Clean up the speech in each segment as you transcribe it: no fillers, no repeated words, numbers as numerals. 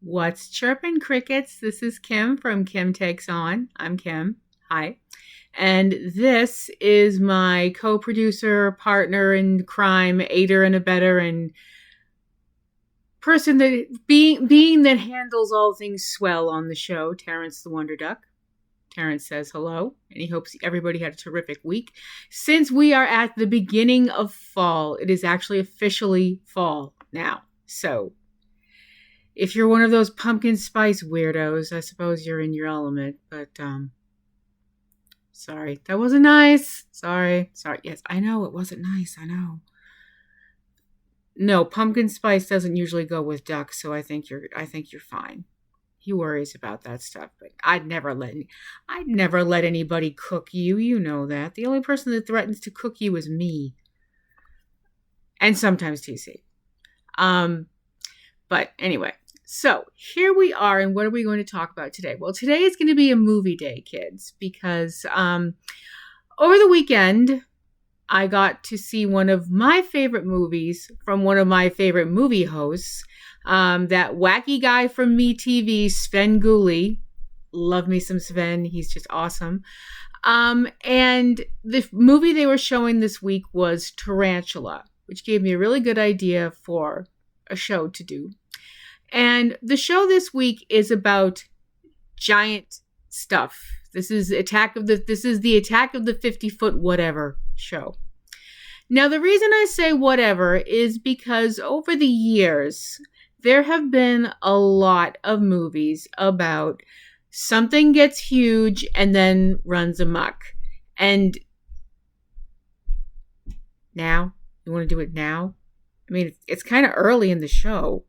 What's chirping, crickets? This is Kim from Kim Takes On. I'm Kim. Hi. And this is my co-producer, partner in crime, aider and abetter, and person that being that handles all things swell on the show, Terrence the Wonder Duck. Terrence says hello, and he hopes everybody had a terrific week. Since we are at the beginning of fall, it is actually officially fall now. So if you're one of those pumpkin spice weirdos, I suppose you're in your element, but sorry. That wasn't nice. Sorry. Yes, I know it wasn't nice. I know. No, pumpkin spice doesn't usually go with duck, so I think you're fine. He worries about that stuff, but I'd never let anybody cook you. You know that. The only person that threatens to cook you is me. And sometimes TC. But anyway, so here we are, and what are we going to talk about today? Well, today is going to be a movie day, kids, because over the weekend, I got to see one of my favorite movies from one of my favorite movie hosts, that wacky guy from MeTV, Sven Gulli. Love me some Sven. He's just awesome. And the movie they were showing this week was Tarantula, which gave me a really good idea for a show to do. And the show this week is about giant stuff. This is the Attack of the 50-foot whatever show. Now, the reason I say whatever is because over the years, there have been a lot of movies about something gets huge and then runs amok. And now, you want to do it now? I mean, it's kind of early in the show.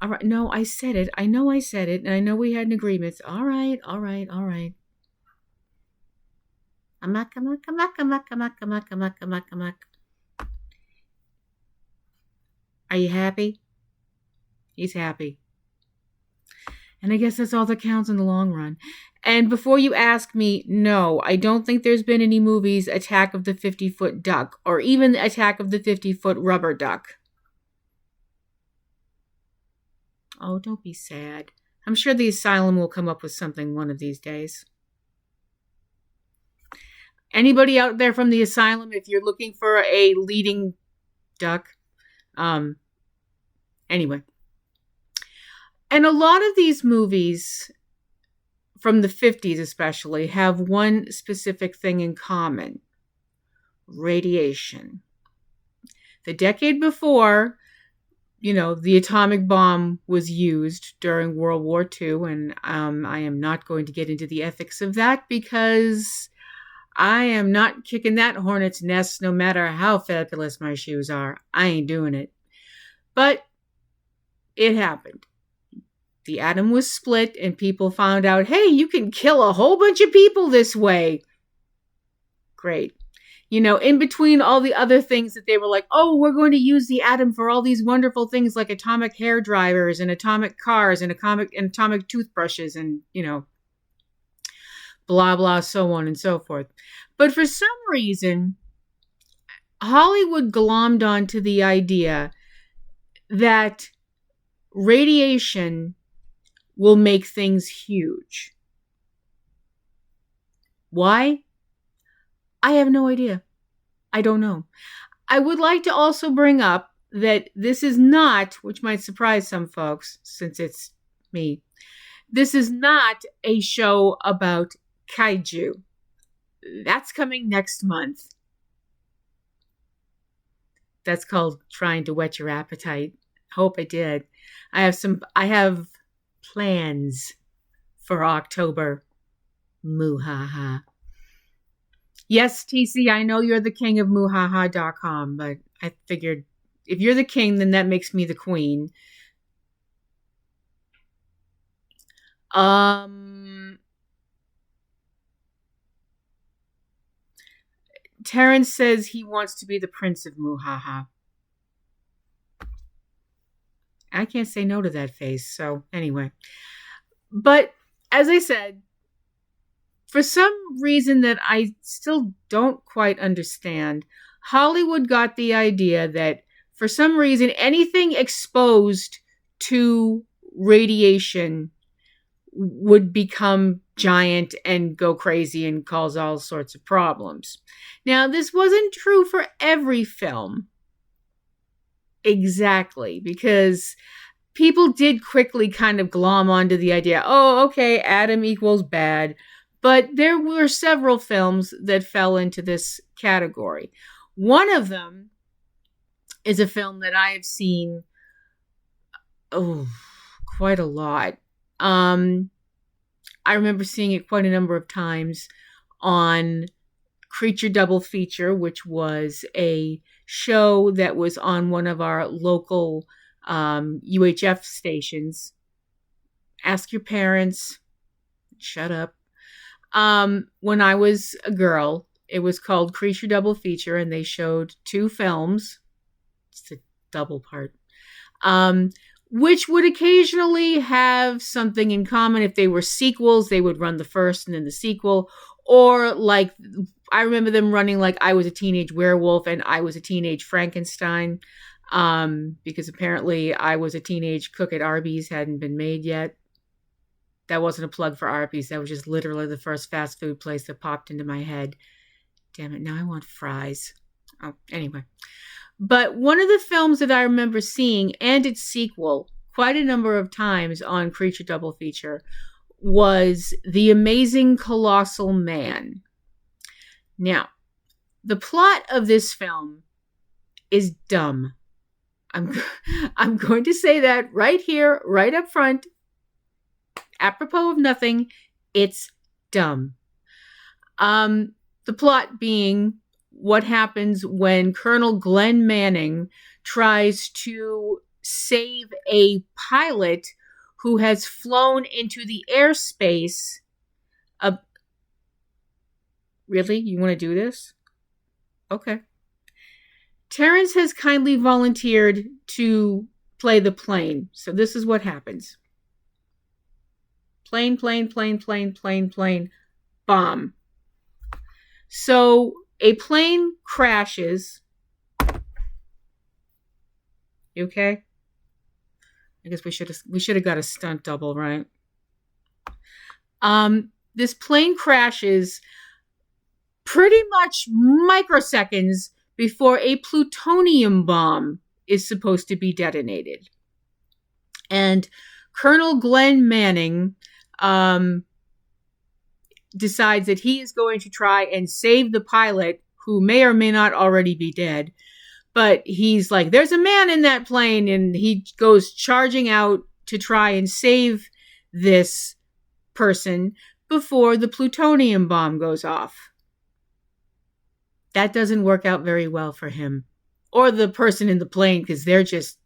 All right. No, I said it. I know I said it. And I know we had an agreement. All right. Amok. Are you happy? He's happy. And I guess that's all that counts in the long run. And before you ask me, no, I don't think there's been any movies Attack of the 50-foot duck or even Attack of the 50-foot rubber duck. Oh, don't be sad. I'm sure the asylum will come up with something one of these days. Anybody out there from the asylum, if you're looking for a leading duck? Anyway. And a lot of these movies, from the 50s especially, have one specific thing in common. Radiation. The decade before, the atomic bomb was used during World War II, and I am not going to get into the ethics of that because I am not kicking that hornet's nest no matter how fabulous my shoes are. I ain't doing it. But it happened. The atom was split and people found out, hey, you can kill a whole bunch of people this way. Great. In between all the other things that they were like, oh, we're going to use the atom for all these wonderful things like atomic hair dryers and atomic cars and atomic toothbrushes and, blah, blah, so on and so forth. But for some reason, Hollywood glommed onto the idea that radiation will make things huge. Why? I have no idea. I don't know. I would like to also bring up that this is not, which might surprise some folks since it's me, this is not a show about Kaiju. That's coming next month. That's called Trying to Whet Your Appetite. Hope I did. I have plans for October. Moo-ha-ha. Yes, TC, I know you're the king of moohaha.com, but I figured if you're the king, then that makes me the queen. Terrence says he wants to be the prince of moohaha. I can't say no to that face, so anyway. But as I said, for some reason that I still don't quite understand, Hollywood got the idea that for some reason anything exposed to radiation would become giant and go crazy and cause all sorts of problems. Now, this wasn't true for every film. Exactly, because people did quickly kind of glom onto the idea, oh, okay, Adam equals bad. But there were several films that fell into this category. One of them is a film that I have seen, quite a lot. I remember seeing it quite a number of times on Creature Double Feature, which was a show that was on one of our local UHF stations. Ask your parents. Shut up. When I was a girl, it was called Creature Double Feature, and they showed 2 films. It's a double part. Which would occasionally have something in common. If they were sequels, they would run the first and then the sequel. Or like, I remember them running like I Was a Teenage Werewolf and I Was a Teenage Frankenstein. Because apparently I Was a Teenage Cook at Arby's hadn't been made yet. That wasn't a plug for Arby's. That was just literally the first fast food place that popped into my head. Damn it, now I want fries. Oh, anyway. But one of the films that I remember seeing, and its sequel, quite a number of times on Creature Double Feature, was The Amazing Colossal Man. Now, the plot of this film is dumb. I'm going to say that right here, right up front. Apropos of nothing, it's dumb. The plot being what happens when Colonel Glenn Manning tries to save a pilot who has flown into the airspace of... Really? You want to do this? Okay. Terrence has kindly volunteered to play the plane. So this is what happens. Plane, bomb. So a plane crashes. You okay? I guess we should have got a stunt double, right? This plane crashes pretty much microseconds before a plutonium bomb is supposed to be detonated. And Colonel Glenn Manning decides that he is going to try and save the pilot, who may or may not already be dead. But he's like, there's a man in that plane, and he goes charging out to try and save this person before the plutonium bomb goes off. That doesn't work out very well for him or the person in the plane, because they're just,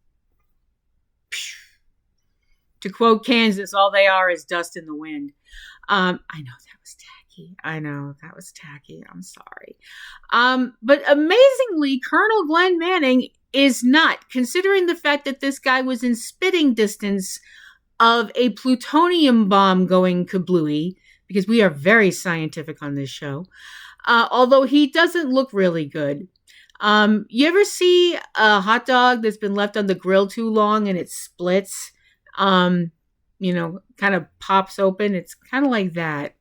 to quote Kansas, all they are is dust in the wind. I know that was tacky. I'm sorry. But amazingly, Colonel Glenn Manning is not, considering the fact that this guy was in spitting distance of a plutonium bomb going kablooey, because we are very scientific on this show. Although he doesn't look really good. You ever see a hot dog that's been left on the grill too long and it splits? Kind of pops open. It's kind of like that.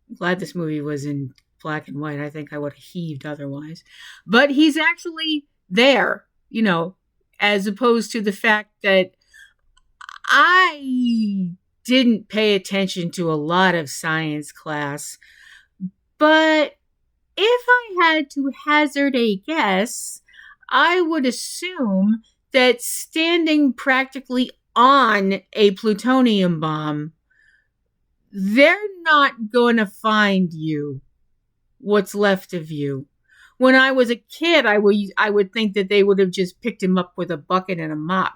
I'm glad this movie was in black and white. I think I would have heaved otherwise. But he's actually there, as opposed to the fact that I didn't pay attention to a lot of science class. But if I had to hazard a guess, I would assume that standing practically on a plutonium bomb, they're not going to find you, what's left of you. When I was a kid, I would think that they would have just picked him up with a bucket and a mop.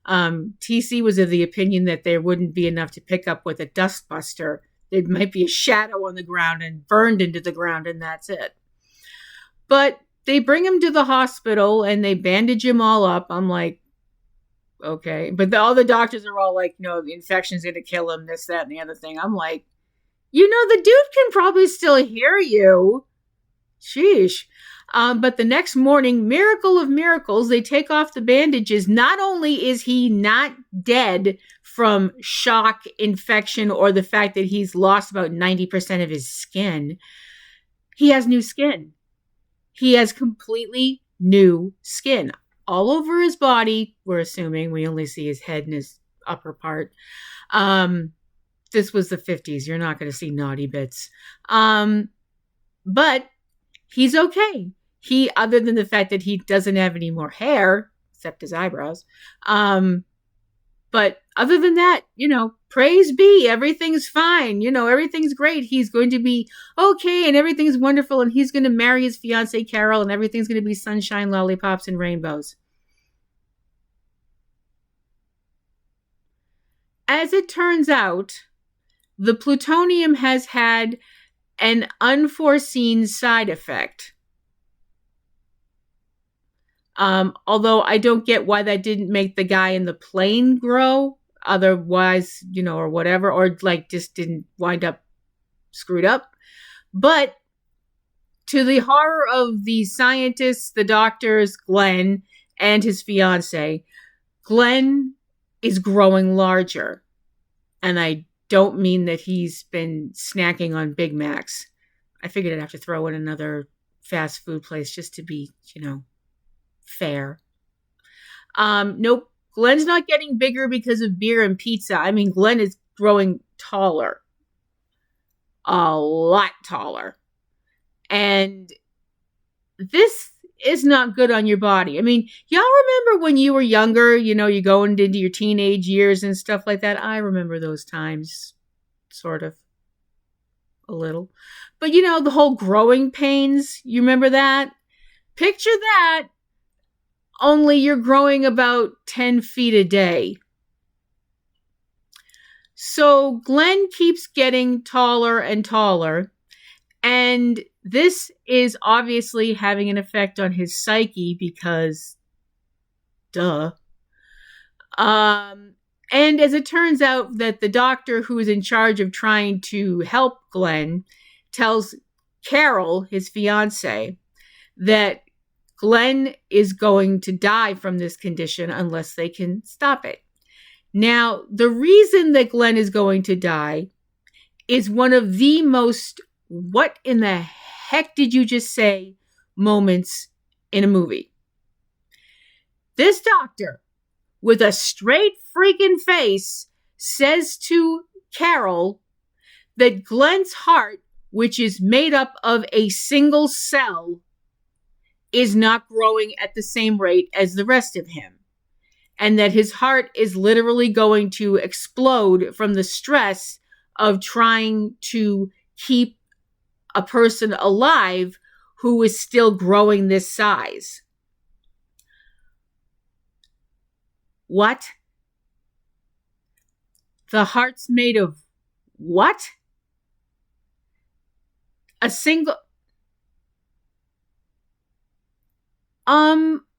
TC was of the opinion that there wouldn't be enough to pick up with a dustbuster. There might be a shadow on the ground and burned into the ground, and that's it. But they bring him to the hospital and they bandage him all up. I'm like, okay. But all the doctors are all like, no, the infection's going to kill him, this, that, and the other thing. I'm like, the dude can probably still hear you. Sheesh. But the next morning, miracle of miracles, they take off the bandages. Not only is he not dead from shock, infection, or the fact that he's lost about 90% of his skin, he has new skin. He has completely new skin all over his body. We're assuming we only see his head and his upper part. This was the 50s. You're not going to see naughty bits. But he's okay. He, other than the fact that he doesn't have any more hair, except his eyebrows. But other than that, praise be, everything's fine. Everything's great. He's going to be okay and everything's wonderful. And he's going to marry his fiancee, Carol, and everything's going to be sunshine, lollipops, and rainbows. As it turns out, the plutonium has had an unforeseen side effect. Although I don't get why that didn't make the guy in the plane grow. Otherwise, or whatever, or just didn't wind up screwed up. But to the horror of the scientists, the doctors, Glenn, and his fiance, Glenn is growing larger. And I don't mean that he's been snacking on Big Macs. I figured I'd have to throw in another fast food place just to be, fair. Nope. Glenn's not getting bigger because of beer and pizza. I mean, Glenn is growing taller. A lot taller. And this is not good on your body. I mean, y'all remember when you were younger, you going into your teenage years and stuff like that? I remember those times, sort of, a little. But, the whole growing pains, you remember that? Picture that, only you're growing about 10 feet a day. So Glenn keeps getting taller and taller, and this is obviously having an effect on his psyche because, duh. And as it turns out that the doctor who is in charge of trying to help Glenn tells Carol, his fiance, that Glenn is going to die from this condition unless they can stop it. Now, the reason that Glenn is going to die is one of the most what in the heck did you just say moments in a movie. This doctor, with a straight freaking face, says to Carol that Glenn's heart, which is made up of a single cell, is not growing at the same rate as the rest of him. And that his heart is literally going to explode from the stress of trying to keep a person alive who is still growing this size. What? The heart's made of what? A single...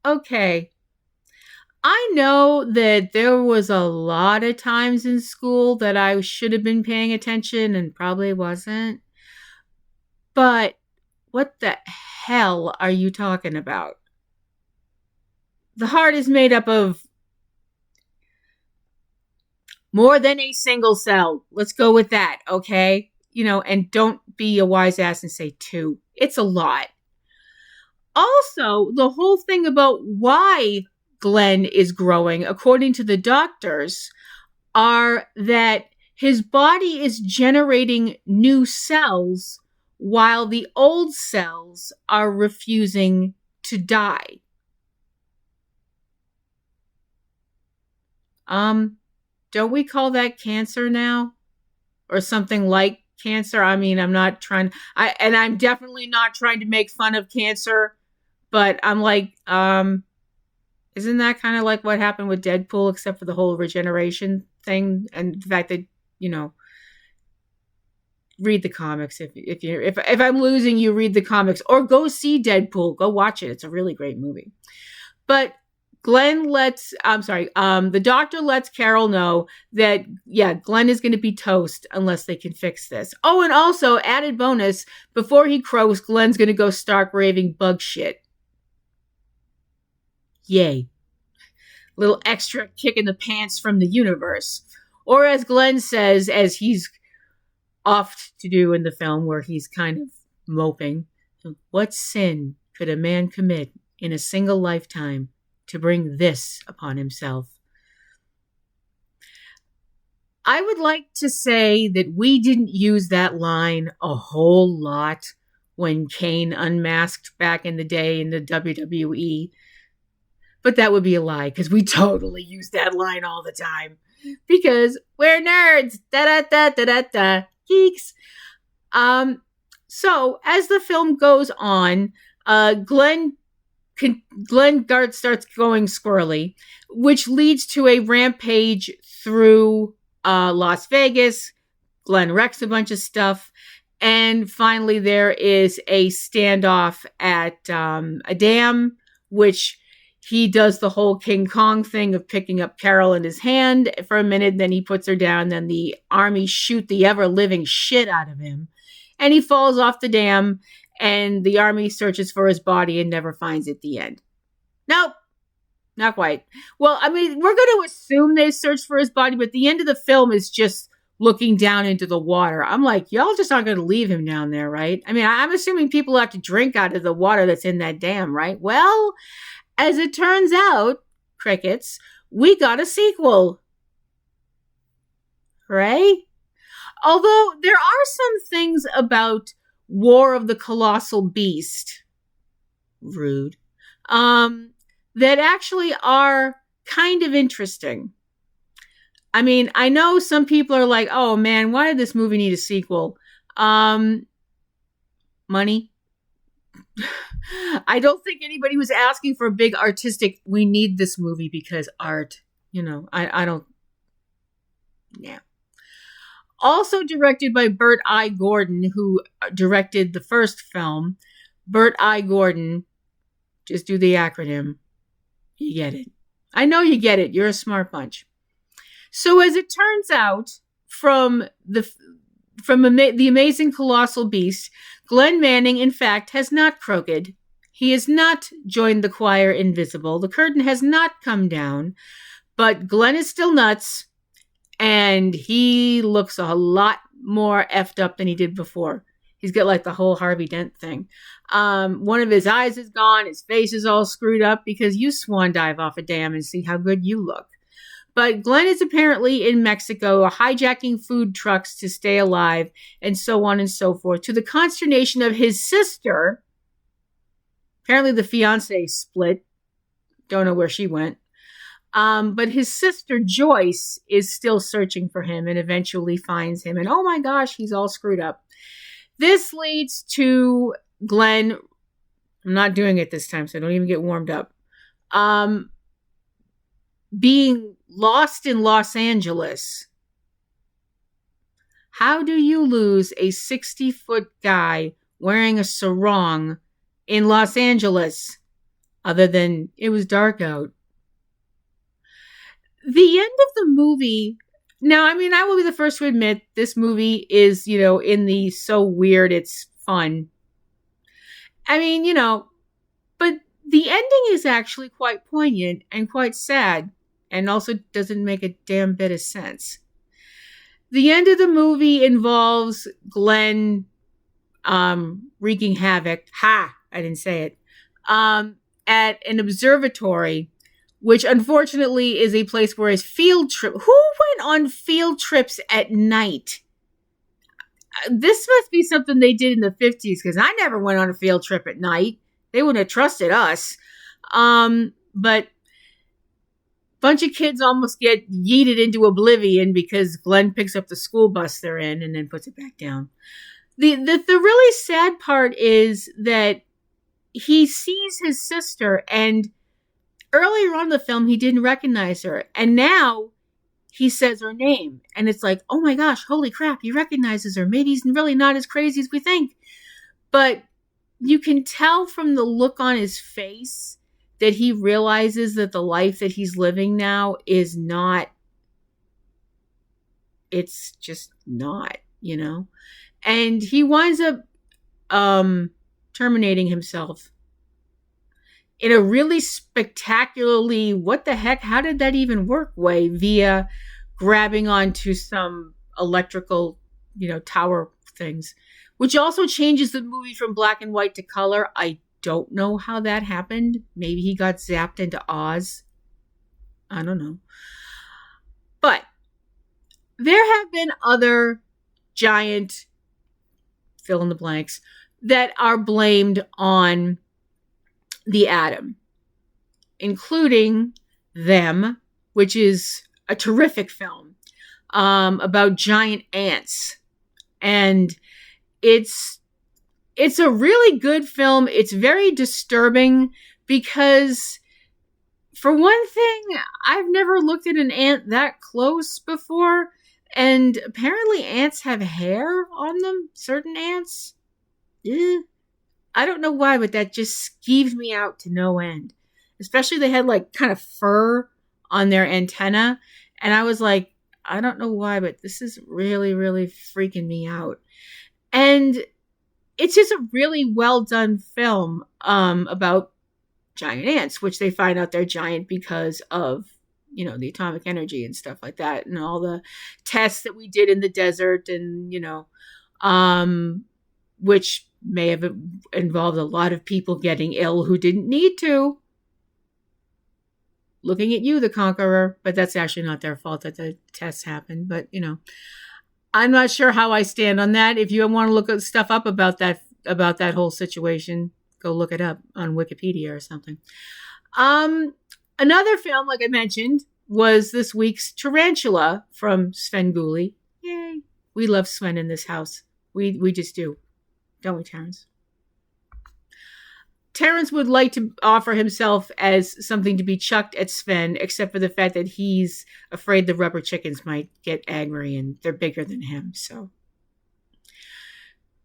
Okay. I know that there was a lot of times in school that I should have been paying attention and probably wasn't. But what the hell are you talking about? The heart is made up of more than a single cell. Let's go with that, okay? And don't be a wise ass and say 2. It's a lot. Also, the whole thing about why Glenn is growing, according to the doctors, are that his body is generating new cells while the old cells are refusing to die. Don't we call that cancer now? Or something like cancer? I mean, I'm definitely not trying to make fun of cancer. But I'm like, isn't that kind of like what happened with Deadpool, except for the whole regeneration thing and the fact that, read the comics. If I'm losing you, read the comics or go see Deadpool. Go watch it. It's a really great movie. But the doctor lets Carol know that, yeah, Glenn is going to be toast unless they can fix this. Oh, and also, added bonus, before he croaks, Glenn's going to go stark raving bug shit. Yay. Little extra kick in the pants from the universe. Or as Glenn says, as he's oft to do in the film, where he's kind of moping, what sin could a man commit in a single lifetime to bring this upon himself? I would like to say that we didn't use that line a whole lot when Kane unmasked back in the day in the WWE. But that would be a lie, because we totally use that line all the time. Because we're nerds. Da-da-da-da-da-da. Geeks. So, as the film goes on, Glenn Gart starts going squirrely, which leads to a rampage through Las Vegas. Glenn wrecks a bunch of stuff. And finally, there is a standoff at a dam, which he does the whole King Kong thing of picking up Carol in his hand for a minute. Then he puts her down. Then the army shoot the ever-living shit out of him. And he falls off the dam. And the army searches for his body and never finds it at the end. Nope. Not quite. Well, I mean, we're going to assume they searched for his body, but the end of the film is just looking down into the water. I'm like, y'all just aren't going to leave him down there, right? I mean, I'm assuming people have to drink out of the water that's in that dam, right? Well, as it turns out, crickets, we got a sequel. Right? Although there are some things about War of the Colossal Beast, rude, that actually are kind of interesting. I mean, I know some people are like, oh man, why did this movie need a sequel? Money. I don't think anybody was asking for a big artistic, we need this movie because art, I don't, yeah. Also directed by Bert I. Gordon, who directed the first film. Bert I. Gordon, just do the acronym. You get it. I know you get it. You're a smart bunch. So as it turns out, from the Amazing Colossal Beast, Glenn Manning, in fact, has not croaked. He has not joined the choir invisible. The curtain has not come down. But Glenn is still nuts. And he looks a lot more effed up than he did before. He's got like the whole Harvey Dent thing. One of his eyes is gone. His face is all screwed up because you swan dive off a dam and see how good you look. But Glenn is apparently in Mexico hijacking food trucks to stay alive and so on and so forth, to the consternation of his sister. Apparently the fiance split. Don't know where she went. But his sister Joyce is still searching for him and eventually finds him. And oh my gosh, he's all screwed up. This leads to Glenn. I'm not doing it this time, so don't even get warmed up. Being lost in Los Angeles. How do you lose a 60-foot guy wearing a sarong in Los Angeles? Other than it was dark out. The end of the movie, now, I mean, I will be the first to admit this movie is, in the so weird it's fun. I mean, but the ending is actually quite poignant and quite sad and also doesn't make a damn bit of sense. The end of the movie involves Glenn wreaking havoc. I didn't say it. At an observatory, which unfortunately is a place where his field trip. Who went on field trips at night? This must be something they did in the 50s, because I never went on a field trip at night. They wouldn't have trusted us. But bunch of kids almost get yeeted into oblivion because Glenn picks up the school bus they're in and then puts it back down. The really sad part is that he sees his sister, and earlier on in the film, he didn't recognize her. And now he says her name. And it's like, oh my gosh, holy crap, he recognizes her. Maybe he's really not as crazy as we think. But you can tell from the look on his face that he realizes that the life that he's living now is not, it's just not, and he winds up terminating himself in a really spectacularly, what the heck, how did that even work way, via grabbing onto some electrical, tower things, which also changes the movie from black and white to color. I don't know how that happened. Maybe he got zapped into Oz. I don't know. But there have been other giant fill in the blanks that are blamed on the atom, including Them, which is a terrific film about giant ants. And it's a really good film. It's very disturbing because, for one thing, I've never looked at an ant that close before. And apparently ants have hair on them, certain ants. Yeah. I don't know why, but that just skeeves me out to no end. Especially they had like kind of fur on their antenna. And I was like, I don't know why, but this is really, really freaking me out. And it's just a really well done film about giant ants, which they find out they're giant because of, the atomic energy and stuff like that, and all the tests that we did in the desert, and, which may have involved a lot of people getting ill who didn't need to. Looking at you, the conqueror, but that's actually not their fault that the tests happened. But, I'm not sure how I stand on that. If you want to look at stuff up about that whole situation, go look it up on Wikipedia or something. Another film, like I mentioned, was this week's Tarantula from Sven Gulli. Yay. We love Sven in this house. We just do. Don't we, Terrence? Terrence would like to offer himself as something to be chucked at Sven, except for the fact that he's afraid the rubber chickens might get angry and they're bigger than him. So,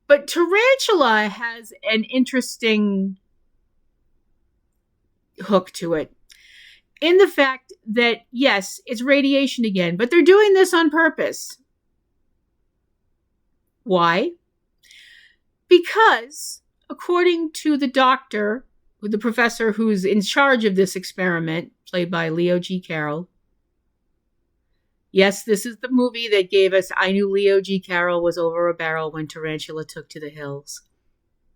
but Tarantula has an interesting hook to it, in the fact that, yes, it's radiation again, but they're doing this on purpose. Why? Because, according to the doctor, the professor who's in charge of this experiment, played by Leo G. Carroll. Yes, this is the movie that gave us I Knew Leo G. Carroll Was Over a Barrel When Tarantula Took to the Hills.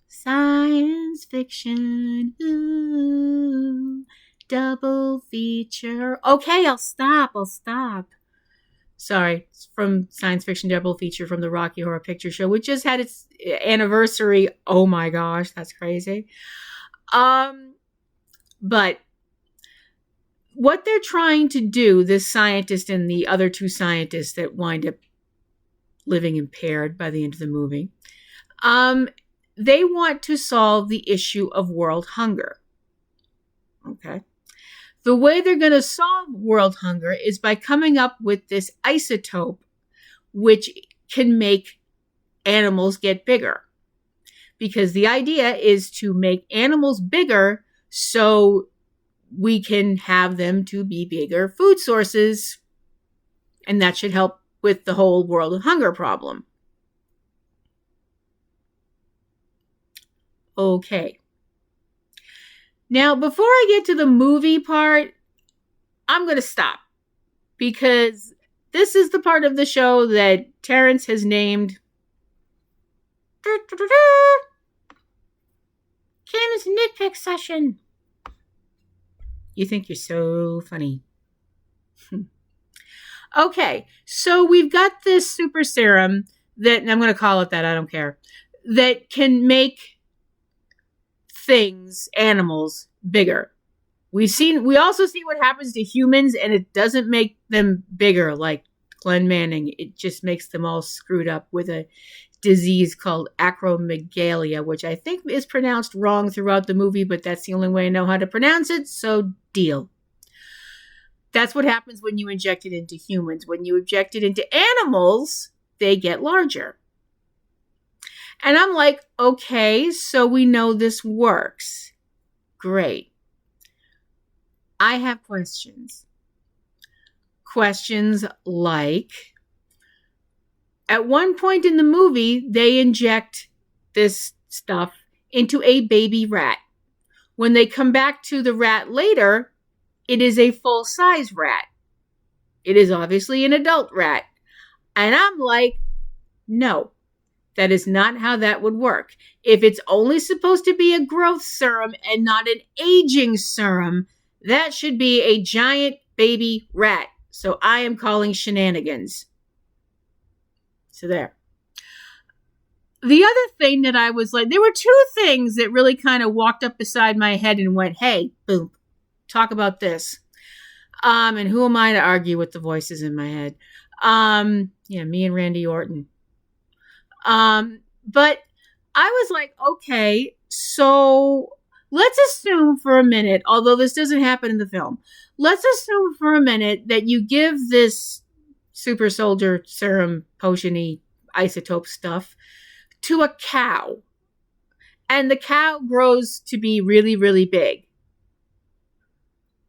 Science fiction. Ooh, double feature. Okay, I'll stop. Sorry, it's from Science Fiction Double Feature from the Rocky Horror Picture Show, which just had its anniversary. Oh my gosh, that's crazy. But what they're trying to do, this scientist and the other two scientists that wind up living impaired by the end of the movie, they want to solve the issue of world hunger. Okay. The way they're going to solve world hunger is by coming up with this isotope, which can make animals get bigger. Because the idea is to make animals bigger so we can have them to be bigger food sources. And that should help with the whole world hunger problem. Okay. Now, before I get to the movie part, I'm going to stop. Because this is the part of the show that Terrence has named Kim's Nitpick Session. You think you're so funny. Okay, so we've got this super serum that, and I'm going to call it that, I don't care, that can make things, animals, bigger. We also see what happens to humans, and it doesn't make them bigger like Glenn Manning. It just makes them all screwed up with a disease called acromegalia, which I think is pronounced wrong throughout the movie, but that's the only way I know how to pronounce it, so deal. That's what happens when you inject it into humans. When you inject it into animals, they get larger. And I'm like, okay, so we know this works. Great. I have questions. Questions like, at one point in the movie, they inject this stuff into a baby rat. When they come back to the rat later, it is a full-size rat. It is obviously an adult rat. And I'm like, no, that is not how that would work. If it's only supposed to be a growth serum and not an aging serum, that should be a giant baby rat. So I am calling shenanigans. So there. The other thing that I was like, there were two things that really kind of walked up beside my head and went, hey, boom, talk about this. And who am I to argue with the voices in my head? Me and Randy Orton. But I was like, okay, so let's assume for a minute, although this doesn't happen in the film, let's assume for a minute that you give this super soldier serum potion-y isotope stuff to a cow, and the cow grows to be really, really big.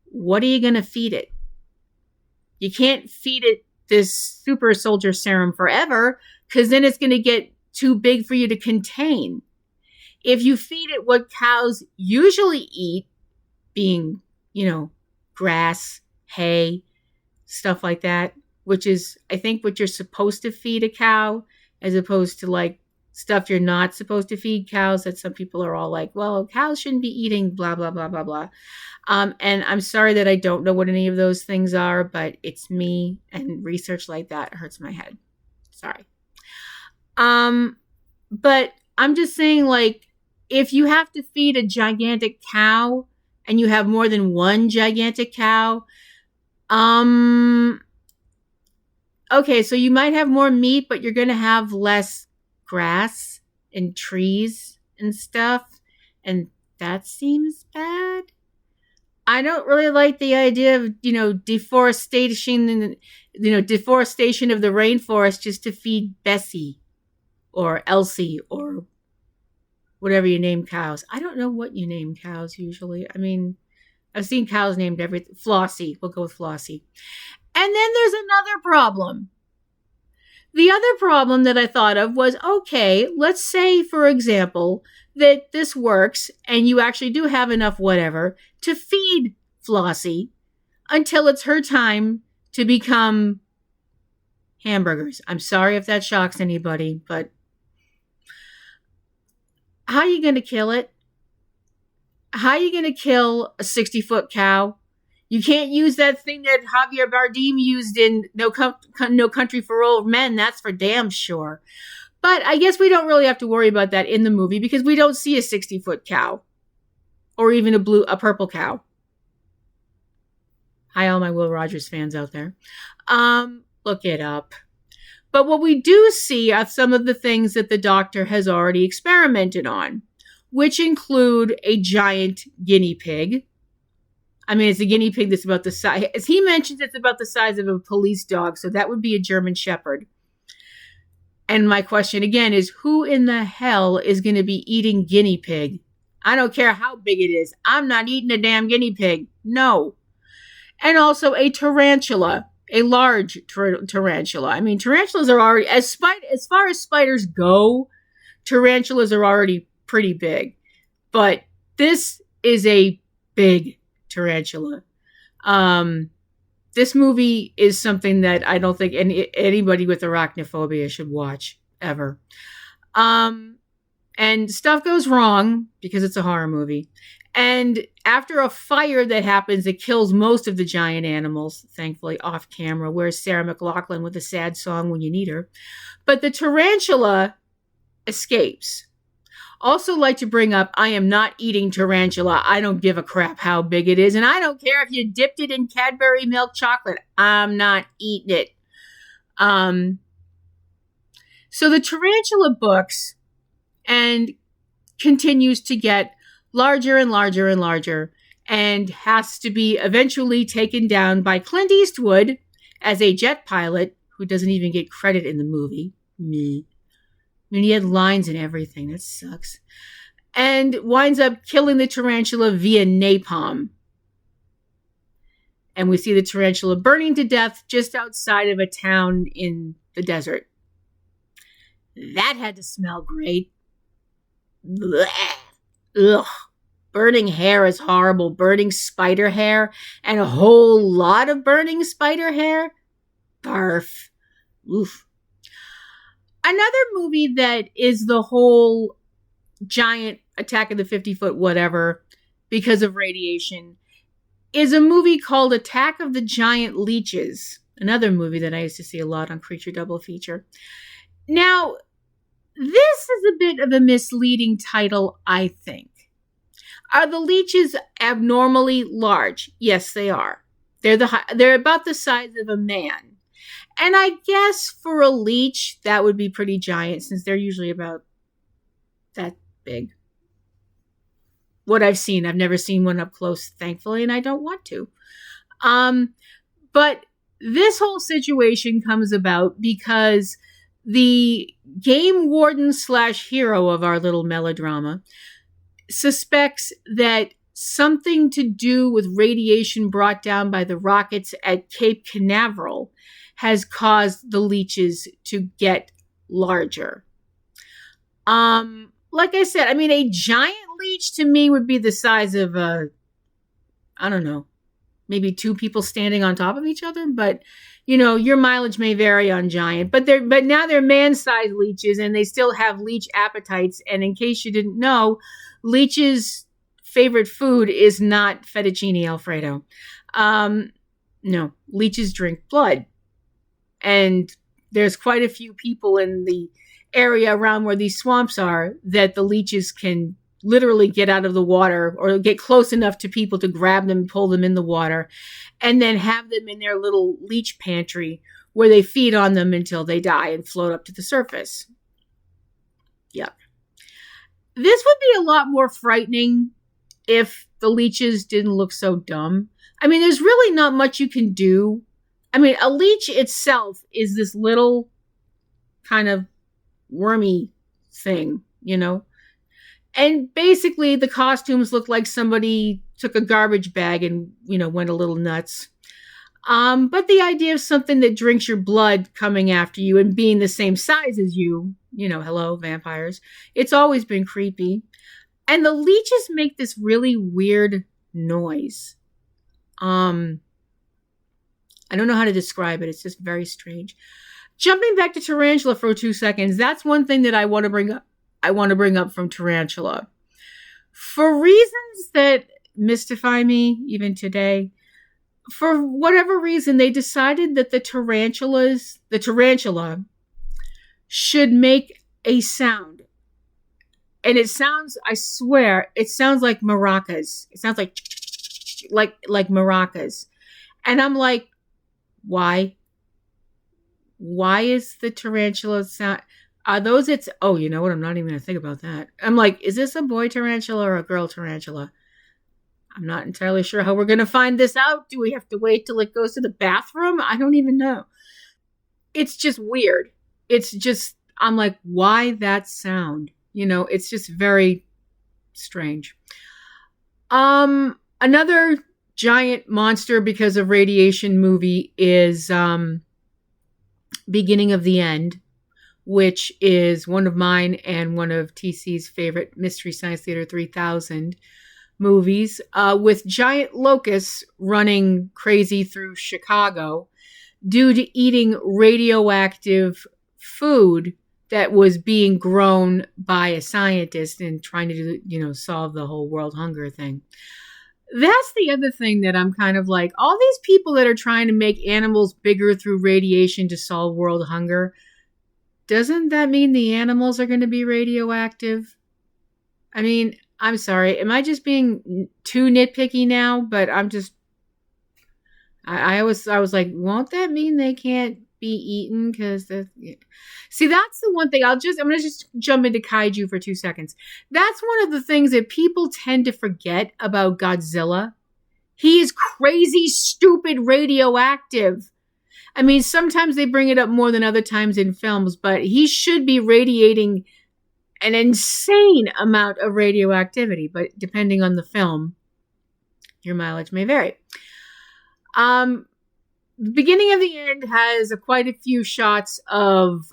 What are you going to feed it? You can't feed it this super soldier serum forever, because then it's going to get too big for you to contain. If you feed it what cows usually eat, being, grass, hay, stuff like that, which is, I think, what you're supposed to feed a cow, as opposed to like stuff you're not supposed to feed cows, that some people are all like, well, cows shouldn't be eating blah, blah, blah, blah, blah. And I'm sorry that I don't know what any of those things are, but it's me, and research like that hurts my head. Sorry. But I'm just saying, like, if you have to feed a gigantic cow and you have more than one gigantic cow, okay, so you might have more meat, but you're going to have less grass and trees and stuff. And that seems bad. I don't really like the idea of, deforestation of the rainforest just to feed Bessie or Elsie or whatever you name cows. I don't know what you name cows usually. I mean, I've seen cows named everything. Flossie. We'll go with Flossie. And then there's another problem. The other problem that I thought of was, okay, let's say, for example, that this works and you actually do have enough whatever to feed Flossie until it's her time to become hamburgers. I'm sorry if that shocks anybody, but how are you going to kill it? How are you going to kill a 60-foot cow? You can't use that thing that Javier Bardem used in No Country for Old Men. That's for damn sure. But I guess we don't really have to worry about that in the movie because we don't see a 60-foot cow or even a purple cow. Hi, all my Will Rogers fans out there. Look it up. But what we do see are some of the things that the doctor has already experimented on, which include a giant guinea pig. I mean, it's a guinea pig that's about the size, as he mentions, it's about the size of a police dog. So that would be a German Shepherd. And my question again is, who in the hell is going to be eating guinea pig? I don't care how big it is. I'm not eating a damn guinea pig. No. And also a tarantula, a large tarantula. I mean, tarantulas are already, as far as spiders go, tarantulas are already pretty big. But this is a big tarantula. This movie is something that I don't think anybody with arachnophobia should watch ever. And stuff goes wrong because it's a horror movie. And after a fire that happens that kills most of the giant animals, thankfully off camera, where's Sarah McLachlan with a sad song when you need her? But the tarantula escapes. Also like to bring up, I am not eating tarantula. I don't give a crap how big it is. And I don't care if you dipped it in Cadbury milk chocolate. I'm not eating it. So the tarantula books and continues to get larger and larger and larger and has to be eventually taken down by Clint Eastwood as a jet pilot who doesn't even get credit in the movie. Me. I mean, he had lines and everything. That sucks. And winds up killing the tarantula via napalm. And we see the tarantula burning to death just outside of a town in the desert. That had to smell great. Blech. Ugh. Burning hair is horrible. Burning spider hair and a whole lot of burning spider hair. Barf. Oof. Another movie that is the whole giant Attack of the 50-foot whatever because of radiation is a movie called Attack of the Giant Leeches. Another movie that I used to see a lot on Creature Double Feature. Now, this is a bit of a misleading title, I think. Are the leeches abnormally large? Yes, they are. They're about the size of a man. And I guess for a leech, that would be pretty giant since they're usually about that big. What I've seen, I've never seen one up close, thankfully, and I don't want to. But this whole situation comes about because the game warden / hero of our little melodrama suspects that something to do with radiation brought down by the rockets at Cape Canaveral has caused the leeches to get larger. Like I said, I mean, a giant leech to me would be the size of I don't know, maybe two people standing on top of each other. But you know, your mileage may vary on giant. But now they're man-sized leeches, and they still have leech appetites. And in case you didn't know, leeches' favorite food is not fettuccine Alfredo. No, leeches drink blood. And there's quite a few people in the area around where these swamps are that the leeches can literally get out of the water or get close enough to people to grab them and pull them in the water and then have them in their little leech pantry where they feed on them until they die and float up to the surface. Yep. This would be a lot more frightening if the leeches didn't look so dumb. I mean, there's really not much you can do. I mean, a leech itself is this little kind of wormy thing, you know? And basically the costumes look like somebody took a garbage bag and, you know, went a little nuts. But the idea of something that drinks your blood coming after you and being the same size as you, you know, hello, vampires, it's always been creepy. And the leeches make this really weird noise. I don't know how to describe it. It's just very strange. Jumping back to tarantula for 2 seconds, that's one thing that I want to bring up. I want to bring up from tarantula. For reasons that mystify me even today, for whatever reason, they decided that the tarantula should make a sound. And it sounds, I swear, it sounds like maracas. It sounds like maracas. And I'm like, why? Why is the tarantula sound? Are those its... Oh, you know what? I'm not even going to think about that. I'm like, is this a boy tarantula or a girl tarantula? I'm not entirely sure how we're going to find this out. Do we have to wait till it goes to the bathroom? I don't even know. It's just weird. It's just... I'm like, why that sound? You know, it's just very strange. Another giant monster because of radiation movie is Beginning of the End, which is one of mine and one of TC's favorite Mystery Science Theater 3000 movies, with giant locusts running crazy through Chicago due to eating radioactive food that was being grown by a scientist and trying to, you know, solve the whole world hunger thing. That's the other thing that I'm kind of like, all these people that are trying to make animals bigger through radiation to solve world hunger, doesn't that mean the animals are going to be radioactive? I mean, I'm sorry. Am I just being too nitpicky now? But I'm just, I was like, won't that mean they can't be eaten? Because see, that's the one thing. I'm going to just jump into Kaiju for 2 seconds. That's one of the things that people tend to forget about Godzilla. He is crazy, stupid, radioactive. I mean, sometimes they bring it up more than other times in films, but he should be radiating an insane amount of radioactivity. But depending on the film, your mileage may vary. The beginning of the end has quite a few shots of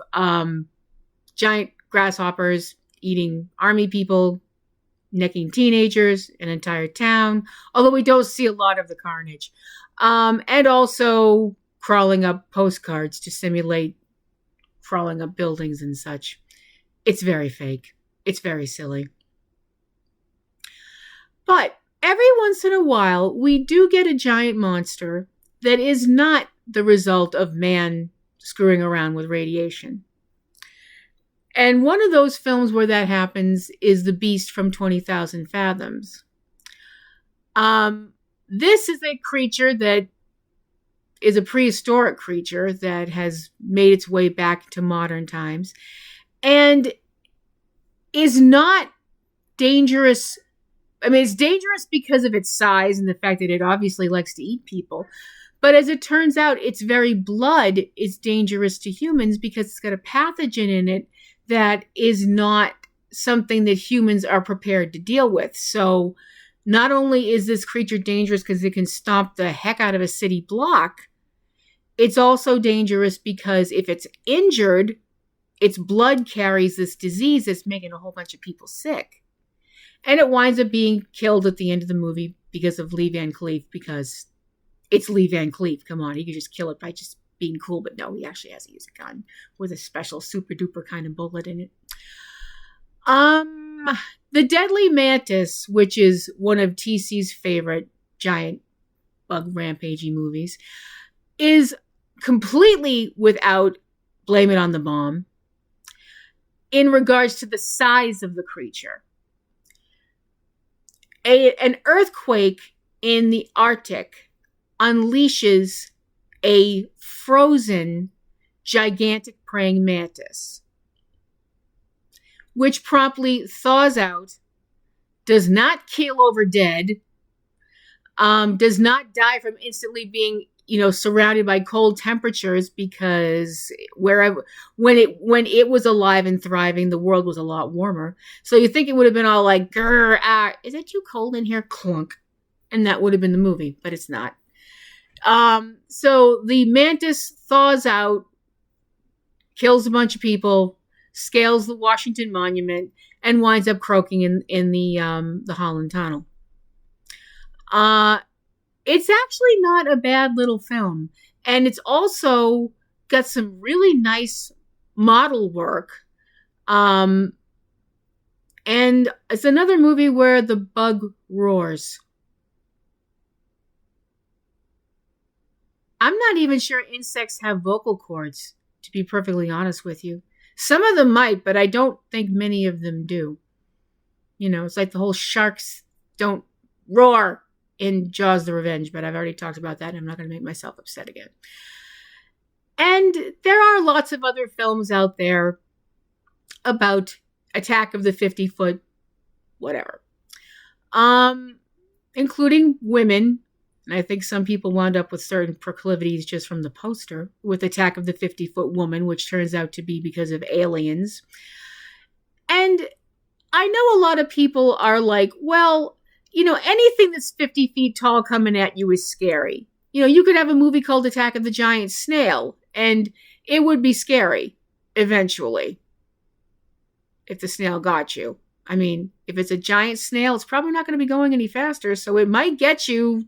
giant grasshoppers eating army people, necking teenagers, an entire town, although we don't see a lot of the carnage. And also crawling up postcards to simulate crawling up buildings and such. It's very fake. It's very silly. But every once in a while, we do get a giant monster that is not the result of man screwing around with radiation. And one of those films where that happens is The Beast from 20,000 Fathoms. This is a creature that is a prehistoric creature that has made its way back to modern times and is not dangerous. I mean, it's dangerous because of its size and the fact that it obviously likes to eat people. But as it turns out, its very blood is dangerous to humans because it's got a pathogen in it that is not something that humans are prepared to deal with. So not only is this creature dangerous because it can stomp the heck out of a city block, it's also dangerous because if it's injured, its blood carries this disease that's making a whole bunch of people sick. And it winds up being killed at the end of the movie because of Lee Van Cleef, because it's Lee Van Cleef. Come on, he could just kill it by just being cool. But no, he actually has to use a gun with a special super duper kind of bullet in it. The Deadly Mantis, which is one of TC's favorite giant bug rampagey movies, is completely without Blame It on the Bomb in regards to the size of the creature. An earthquake in the Arctic unleashes a frozen gigantic praying mantis, which promptly thaws out, does not keel over dead, does not die from instantly being, surrounded by cold temperatures, because when it was alive and thriving, the world was a lot warmer. So you think it would have been all like, grr, is it too cold in here? Clunk. And that would have been the movie, but it's not. So the mantis thaws out, kills a bunch of people, scales the Washington Monument, and winds up croaking in the Holland Tunnel. It's actually not a bad little film. And it's also got some really nice model work. And it's another movie where the bug roars. I'm not even sure insects have vocal cords, to be perfectly honest with you. Some of them might, but I don't think many of them do. It's like the whole sharks don't roar in Jaws the Revenge, but I've already talked about that, and I'm not going to make myself upset again. And there are lots of other films out there about Attack of the 50-foot whatever, including women. And I think some people wound up with certain proclivities just from the poster, with Attack of the 50-foot woman, which turns out to be because of aliens. And I know a lot of people are like, well, anything that's 50 feet tall coming at you is scary. You could have a movie called Attack of the Giant Snail, and it would be scary eventually if the snail got you. I mean, if it's a giant snail, it's probably not going to be going any faster, so it might get you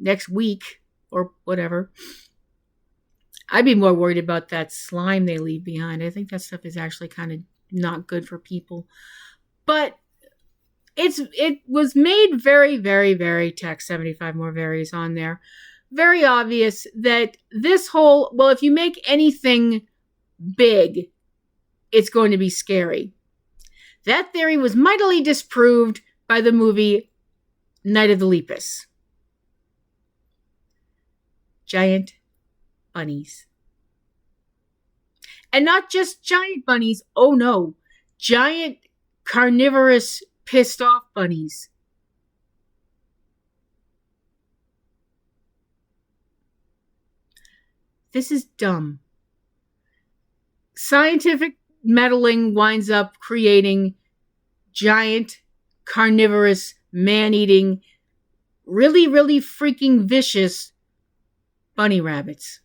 next week or whatever. I'd be more worried about that slime they leave behind. I think that stuff is actually kind of not good for people. But it was made very, very, very text 75 more varies on there. Very obvious that this whole, well, if you make anything big, it's going to be scary. That theory was mightily disproved by the movie Night of the Lepus. Giant bunnies. And not just giant bunnies, oh no, giant carnivorous pissed off bunnies. This is dumb. Scientific meddling winds up creating giant carnivorous man-eating, really, really freaking vicious bunny rabbits.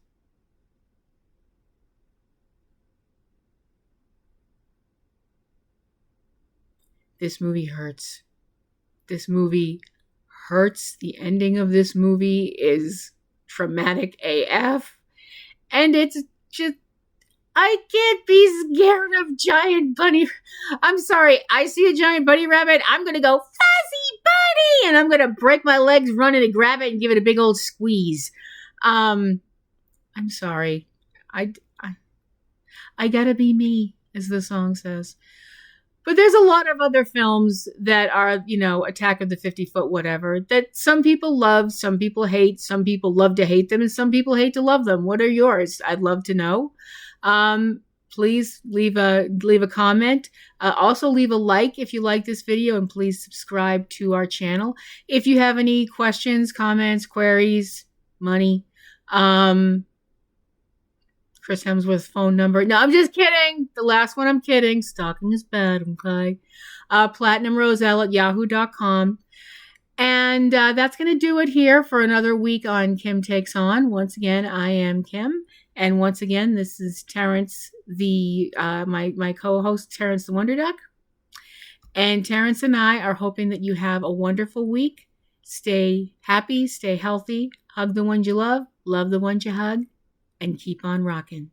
This movie hurts. This movie hurts. The ending of this movie is traumatic AF. And it's just, I can't be scared of giant bunny. I'm sorry. I see a giant bunny rabbit. I'm going to go, fuzzy bunny. And I'm going to break my legs running to grab it and give it a big old squeeze. I'm sorry. I gotta be me, as the song says. But there's a lot of other films that are, Attack of the 50-Foot whatever, that some people love, some people hate, some people love to hate them, and some people hate to love them. What are yours? I'd love to know. Please leave a comment. Also leave a like if you like this video, and please subscribe to our channel. If you have any questions, comments, queries, money, Chris Hemsworth's phone number. No, I'm just kidding. The last one, I'm kidding. Stalking is bad, okay? PlatinumRoselle@yahoo.com. And that's going to do it here for another week on Kim Takes On. Once again, I am Kim. And once again, this is Terrence, my co-host, Terrence the Wonder Duck. And Terrence and I are hoping that you have a wonderful week. Stay happy, stay healthy, hug the ones you love the ones you hug, and keep on rocking.